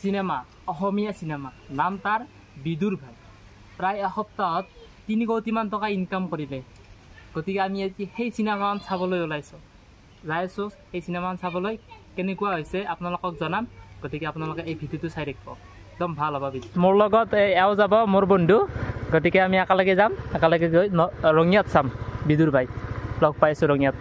cinema অসমীয়া cinema নাম তাৰ বিদুৰ ভাই প্ৰায় এসপ্তাহত 3 কোটিমান টকা ইনকাম কৰিলে গতিকে আমি সেই সিনেমাখন চাবলৈ ওলাইছোঁ যাইছোঁ এই সিনেমাখন চাবলৈ কেনেকুৱা হৈছে আপোনালোকক জনাম গতিকে আপোনালোকে এই ভিডিঅ'টো চাই থাকিব একদম ভাল হ'ব মোৰ লগত এও যাব মোৰ বন্ধু গতিকে আমি একেলগে যাম একেলগে গৈ ৰঙিয়াত চাম বিদুৰ ভাই লগ পাইছোঁ ৰঙিয়াত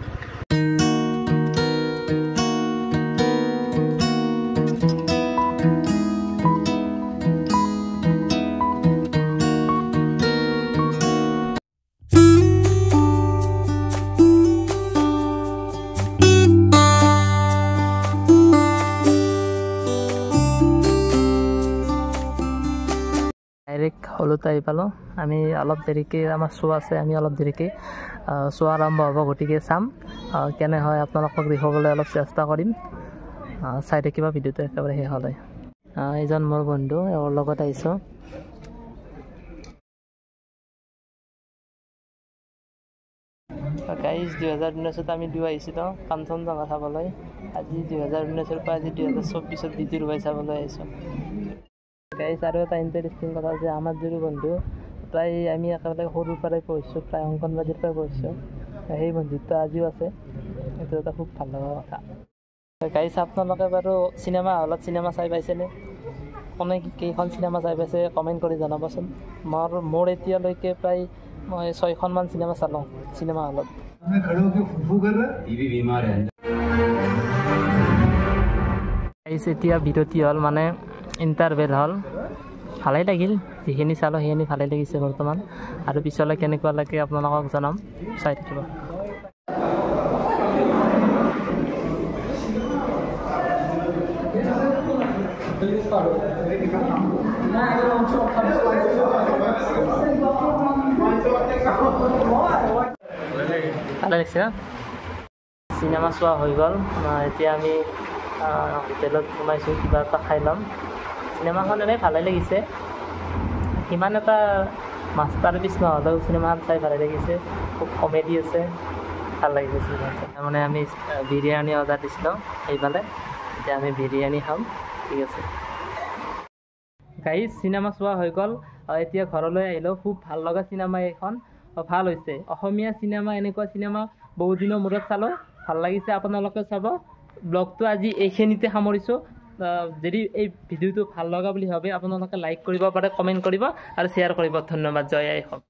ডাইৰেক্ট হলতে আহি পালোঁ আমি অলপ দেৰিকৈ আমাৰ শ্ব' আছে আমি অলপ দেৰিকৈ শ্ব' আৰম্ভ হ'ব গতিকে চাম কেনে হয় আপোনালোকক দেখুৱাবলৈ অলপ চেষ্টা কৰিম চাই থাকিব ভিডিঅ'টো একেবাৰে শেষ হ'লে এইজন মোৰ বন্ধু এওঁৰ লগত আহিছোঁ গাইজ 2019 আমি দুয়ো আহিছিলোঁ কাঞ্চনজংঘা চাবলৈ আজি 2019 পৰা আজি 2024 বিদুৰ ভাই চাবলৈ আহিছোঁ গাইজ আৰু এটা ইণ্টাৰেষ্টিং কথা যে আমাৰ দুয়ো বন্ধু প্ৰায় আমি একেলগে সৰুৰ পৰাই পঢ়িছোঁ প্ৰায় অংগনবাদীৰ পৰাই পঢ়িছোঁ সেই বন্ধুত্ব আজিও আছে এইটো এটা খুব ভাল লগা কথা গাইজ আপোনালোকে বাৰু চিনেমা হলত চিনেমা চাই পাইছেনে কোনে কেইখন চিনেমা চাই পাইছে কমেণ্ট কৰি জনাবচোন মোৰ এতিয়ালৈকে প্ৰায় মই 6খনমান চিনেমা চালোঁ চিনেমা হলত এতিয়া বিৰতি হ'ল মানে ইণ্টাৰভেল হ'ল ভালেই লাগিল যিখিনি চালোঁ সেইখিনি ভালেই লাগিছে বৰ্তমান আৰু পিছলৈ কেনেকুৱা লাগে আপোনালোকক জনাম চাই থাকিব ভালে লাগিছে চিনেমা চোৱা হৈ গ'ল এতিয়া আমি হোটেলত সোমাইছোঁ কিবা এটা খাই ল'ম চিনেমাখন এনেই ভালেই লাগিছে সিমান এটা মাষ্টাৰ পিচ নহ'লেও চিনেমাখন চাই ভালেই লাগিছে খুব কমেডি আছে ভাল লাগিছে চিনেমাখন চাই মানে আমি বিৰিয়ানী অৰ্ডাৰ দিছিলোঁ সেইফালে এতিয়া আমি বিৰিয়ানী খাম ঠিক আছে গাইজ চিনেমা চোৱা হৈ গ'ল এতিয়া ঘৰলৈ আহিলোঁ খুব ভাল লগা চিনেমা এইখন ভাল হৈছে অসমীয়া চিনেমা এনেকুৱা চিনেমা বহুত দিনৰ মূৰত চালোঁ ভাল লাগিছে আপোনালোকে চাব ব্লগটো আজি এইখিনিতে সামৰিছোঁ যদি এই ভিডিঅ'টো ভাল লগা বুলি ভাবে আপোনালোকে লাইক কৰিব পাৰে কমেণ্ট কৰিব আৰু শ্বেয়াৰ কৰিব ধন্যবাদ জয় আই হওক